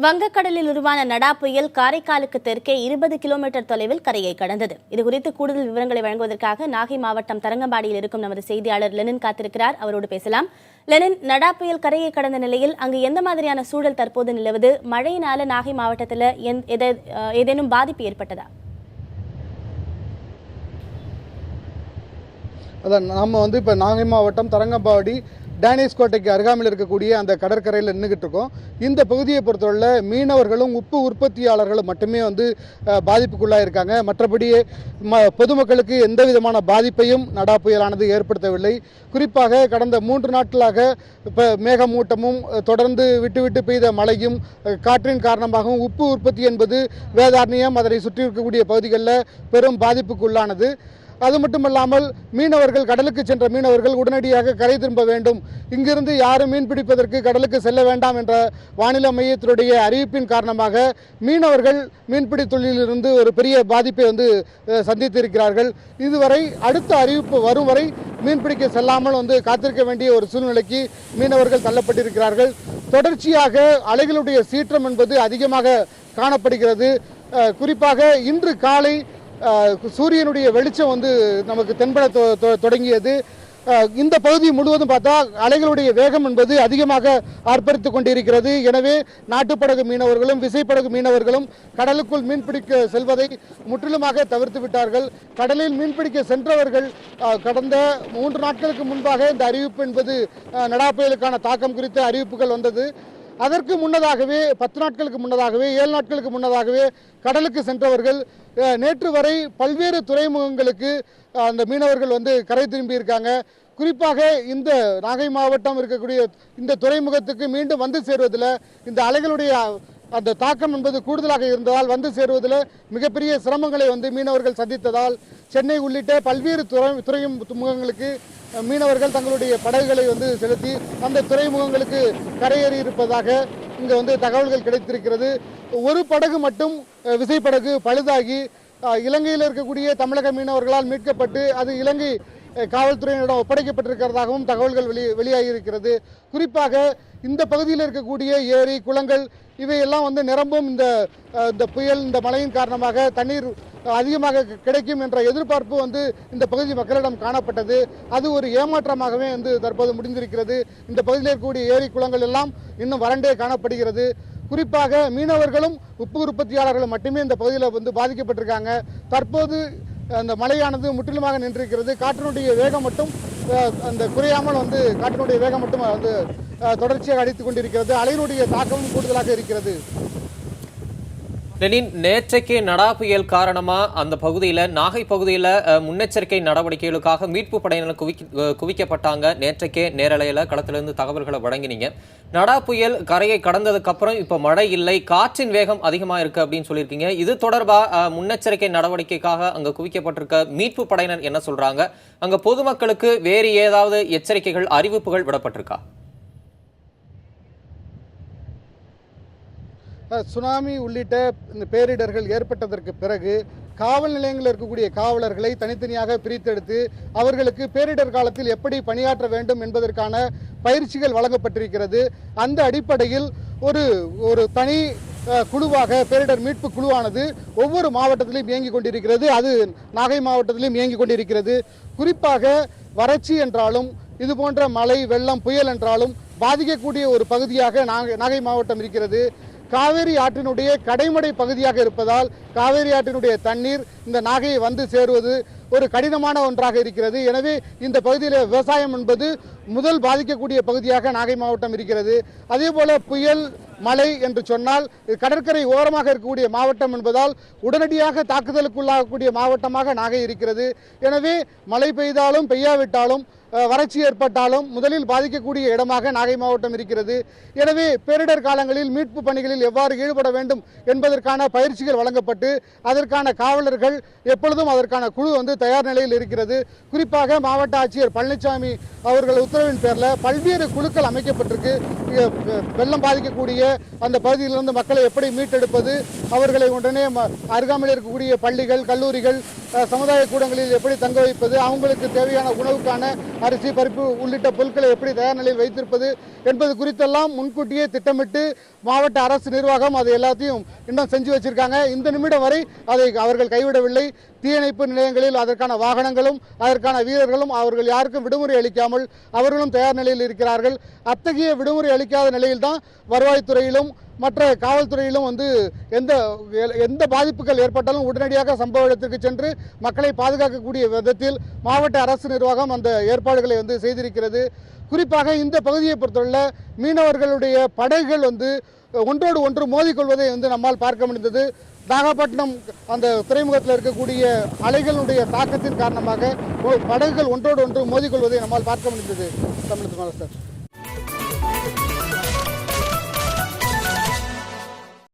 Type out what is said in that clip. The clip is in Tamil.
வங்கக்கடலில் உருவான நடா புயல் காரைக்காலுக்கு தெற்கே 20 கிலோமீட்டர் தொலைவில் கரையை கடந்தது. இதுகுறித்து கூடுதல் விவரங்களை வழங்குவதற்காக நாகை மாவட்டம் தரங்கம்பாடியில் இருக்கும் நமது செய்தியாளர் லெனின் காத்திருக்கிறார். அவரோடு பேசலாம். லெனின், நடா புயல் கரையை கடந்த நிலையில் அங்கு எந்த மாதிரியான சூழல் தற்போது நிலவுது? மழையினால நாகை மாவட்டத்தில் ஏதேனும் பாதிப்பு ஏற்பட்டதா? அதான் நம்ம இப்போ நாகை மாவட்டம் தரங்கம்பாடி டேனிஷ் கோட்டைக்கு அருகாமையில் இருக்கக்கூடிய அந்த கடற்கரையில் நின்றுக்கிட்டு இருக்கோம். இந்த பகுதியை பொறுத்தவரை மீனவர்களும் உப்பு உற்பத்தியாளர்களும் மட்டுமே பாதிப்புக்குள்ளாக இருக்காங்க. மற்றபடி பொதுமக்களுக்கு எந்த விதமான பாதிப்பையும் நடா புயலானது ஏற்படுத்தவில்லை. குறிப்பாக கடந்த 3 நாட்களாக இப்போ மேகமூட்டமும் தொடர்ந்து விட்டு பெய்த மழையும் காற்றின் காரணமாகவும் உப்பு உற்பத்தி என்பது வேதாரண்யம் அதனை சுற்றி இருக்கக்கூடிய பகுதிகளில் பெரும் பாதிப்புக்குள்ளானது. அது மட்டுமல்லாமல் மீனவர்கள், கடலுக்கு சென்ற மீனவர்கள் உடனடியாக கரை திரும்ப வேண்டும், இங்கிருந்து யாரும் மீன் பிடிப்பதற்கு கடலுக்கு செல்ல வேண்டாம் என்ற வானிலை மையத்தினுடைய அறிவிப்பின் காரணமாக மீனவர்கள் மீன்பிடி தொழிலிருந்து ஒரு பெரிய பாதிப்பை சந்தித்திருக்கிறார்கள். இதுவரை அடுத்த அறிவிப்பு வரும் வரை மீன்பிடிக்க செல்லாமல் காத்திருக்க வேண்டிய ஒரு சூழ்நிலைக்கு மீனவர்கள் தள்ளப்பட்டிருக்கிறார்கள். தொடர்ச்சியாக அலைகளுடைய சீற்றம் என்பது அதிகமாக காணப்படுகிறது. குறிப்பாக இன்று காலை சூரியனுடைய வெளிச்சம் நமக்கு தென்பட தொடங்கியது. இந்த பகுதி முழுவதும் பார்த்தா அலைகளுடைய வேகம் என்பது அதிகமாக ஆர்ப்பரித்துக் கொண்டிருக்கிறது. எனவே நாட்டுப்படகு மீனவர்களும் விசைப்படகு மீனவர்களும் கடலுக்குள் மீன்பிடிக்க செல்வதை முற்றிலுமாக தவிர்த்து விட்டார்கள். கடலில் மீன்பிடிக்க சென்றவர்கள் கடந்த 3 நாட்களுக்கு முன்பாக இந்த அறிவிப்பு என்பது நடா புயலுக்கான தாக்கம் குறித்த அறிவிப்புகள் வந்தது. அதற்கு முன்னதாகவே 10 நாட்களுக்கு முன்னதாகவே 7 நாட்களுக்கு முன்னதாகவே கடலுக்கு சென்றவர்கள் நேற்று வரை பல்வேறு துறைமுகங்களுக்கு அந்த மீனவர்கள் கரை திரும்பி இருக்காங்க. குறிப்பாக இந்த நாகை மாவட்டம் இருக்கக்கூடிய இந்த துறைமுகத்துக்கு மீண்டும் சேருவதில் இந்த அலைகளுடைய அந்த தாக்கம் என்பது கூடுதலாக இருந்ததால் சேருவதில் மிகப்பெரிய சிரமங்களை மீனவர்கள் சந்தித்ததால் சென்னை உள்ளிட்ட பல்வேறு துறைமுகங்களுக்கு மீனவர்கள் தங்களுடைய படகுகளை செலுத்தி அந்த துறைமுகங்களுக்கு கரையேறி இருப்பதாக இங்கே தகவல்கள் கிடைத்திருக்கிறது. ஒரு படகு மட்டும் விசைப்படகு பழுதாகி இலங்கையில் இருக்கக்கூடிய தமிழக மீனவர்களால் மீட்கப்பட்டு அது இலங்கை காவல்துறையினரிடம் ஒப்படைக்கப்பட்டிருக்கிறதாகவும் தகவல்கள் வெளியாகியிருக்கிறது. குறிப்பாக இந்த பகுதியில் இருக்கக்கூடிய ஏரி, குளங்கள் இவையெல்லாம் நிரம்பும் இந்த புயல், இந்த மழையின் காரணமாக தண்ணீர் அதிகமாக கிடைக்கும் என்ற எதிர்பார்ப்பு இந்த பகுதி மக்களிடம் காணப்பட்டது. அது ஒரு ஏமாற்றமாகவே தற்போது முடிந்திருக்கிறது. இந்த பகுதியில் இருக்கக்கூடிய ஏரி, குளங்கள் எல்லாம் இன்னும் வறண்டே காணப்படுகிறது. குறிப்பாக மீனவர்களும் உப்பு உற்பத்தியாளர்களும் மட்டுமே இந்த பகுதியில் பாதிக்கப்பட்டிருக்காங்க. தற்போது அந்த மழையானது முற்றிலுமாக நின்றிருக்கிறது. காற்றினுடைய வேகம் மட்டும் அந்த குறையாமல் காற்றினுடைய வேகம் மட்டும் தொடர்ச்சியாக அடித்துக் கொண்டிருக்கிறது. அலையினுடைய தாக்கமும் கூடுதலாக இருக்கிறது. லெனின், நேற்றைக்கு நடா புயல் காரணமா அந்த பகுதியில், நாகை பகுதியில் முன்னெச்சரிக்கை நடவடிக்கைகளுக்காக மீட்பு படையினர் குவிக்கப்பட்டாங்க. நேற்றைக்கே நேரலையில் களத்திலிருந்து தகவல்களை வழங்கினீங்க. நடா புயல் கரையை கடந்ததுக்கு அப்புறம் இப்ப மழை இல்லை, காற்றின் வேகம் அதிகமா இருக்கு அப்படின்னு சொல்லியிருக்கீங்க. இது தொடர்பா முன்னெச்சரிக்கை நடவடிக்கைக்காக அங்க குவிக்கப்பட்டிருக்க மீட்பு படையினர் என்ன சொல்றாங்க? அங்க பொதுமக்களுக்கு வேறு ஏதாவது எச்சரிக்கைகள், அறிவிப்புகள் விடப்பட்டிருக்கா? சுனாமி உள்ளிட்ட இந்த பேரிடர்கள் ஏற்பட்டதற்கு பிறகு காவல் நிலையங்களில் இருக்கக்கூடிய காவலர்களை தனித்தனியாக பிரித்தெடுத்து அவர்களுக்கு பேரிடர் காலத்தில் எப்படி பணியாற்ற வேண்டும் என்பதற்கான பயிற்சிகள் வழங்கப்பட்டிருக்கிறது. அந்த அடிப்படையில் ஒரு தனி குழுவாக பேரிடர் மீட்பு குழுவானது ஒவ்வொரு மாவட்டத்திலும் இயங்கிக் கொண்டிருக்கிறது. அது நாகை மாவட்டத்திலும் இயங்கிக் கொண்டிருக்கிறது. குறிப்பாக வறட்சி என்றாலும், இது போன்ற மழை, வெள்ளம், புயல் என்றாலும் பாதிக்கக்கூடிய ஒரு பகுதியாக நாகை மாவட்டம் இருக்கிறது. காவேரி ஆற்றினுடைய கடைமடை பகுதியாக இருப்பதால் காவேரி ஆற்றினுடைய தண்ணீர் இந்த நாகையை சேருவது ஒரு கடினமான ஒன்றாக இருக்கிறது. எனவே இந்த பகுதியில் விவசாயம் என்பது முதல் பாதிக்கக்கூடிய பகுதியாக நாகை மாவட்டம் இருக்கிறது. அதே போல புயல், மழை என்று சொன்னால் கடற்கரை ஓரமாக இருக்கக்கூடிய மாவட்டம் என்பதால் உடனடியாக தாக்குதலுக்குள்ளாகக்கூடிய மாவட்டமாக நாகை இருக்கிறது. எனவே மழை பெய்தாலும் பெய்யாவிட்டாலும் வறட்சி ஏற்பட்டாலும் முதலில் பாதிக்கக்கூடிய இடமாக நாகை மாவட்டம் இருக்கிறது. எனவே பேரிடர் காலங்களில் மீட்பு பணிகளில் எவ்வாறு ஈடுபட வேண்டும் என்பதற்கான பயிற்சிகள் வழங்கப்பட்டு அதற்கான காவலர்கள் எப்பொழுதும் அதற்கான குழு தயார் நிலையில் இருக்கிறது. குறிப்பாக மாவட்ட ஆட்சியர் பழனிசாமி அவர்கள் உத்தரவின் பேரில் பல்வேறு குழுக்கள் அமைக்கப்பட்டிருக்கு. வெள்ளம் பாதிக்கக்கூடிய அந்த பகுதியிலிருந்து மக்களை எப்படி மீட்டெடுப்பது, அவர்களை உடனே அருகாமையில் இருக்கக்கூடிய பள்ளிகள், கல்லூரிகள், சமுதாய கூடங்களில் எப்படி தங்க வைப்பது, அவங்களுக்கு தேவையான உணவுக்கான அரிசி பருப்பு உள்ளிட்ட பொருட்களை எப்படி தயார் நிலையில் வைத்திருப்பது என்பது குறித்தெல்லாம் முன்கூட்டியே திட்டமிட்டு மாவட்ட அரசு நிர்வாகம் அதை எல்லாத்தையும் இன்னும் செஞ்சு வச்சிருக்காங்க. இந்த நிமிடம் வரை அதை அவர்கள் கைவிடவில்லை. தீயணைப்பு நிலையங்களில் அதற்கான வாகனங்களும் அதற்கான வீரர்களும் அவர்கள் யாருக்கும் விடுமுறை அளிக்காமல் அவர்களும் தயார் நிலையில் இருக்கிறார்கள். அத்தகைய விடுமுறை அளிக்காத நிலையில்தான் வருவாய்த்துறையிலும் மற்ற காவல்துறையிலும் எந்த பாதிப்புகள் ஏற்பட்டாலும் உடனடியாக சம்பவ இடத்திற்கு சென்று மக்களை பாதுகாக்கக்கூடிய விதத்தில் மாவட்ட அரசு நிர்வாகம் அந்த ஏற்பாடுகளை செய்திருக்கிறது. குறிப்பாக இந்த பகுதியை பொறுத்தவரை மீனவர்களுடைய படகுகள் ஒன்றோடு ஒன்று மோதிக்கொள்வதை நம்மால் பார்க்க முடிந்தது. நாகப்பட்டினம் அந்த துறைமுகத்தில் இருக்கக்கூடிய அலைகளுடைய தாக்கத்தின் காரணமாக படகுகள் ஒன்றோடு ஒன்று மோதிக்கொள்வதை நம்மால் பார்க்க முடிந்தது. தமிழ் சார்.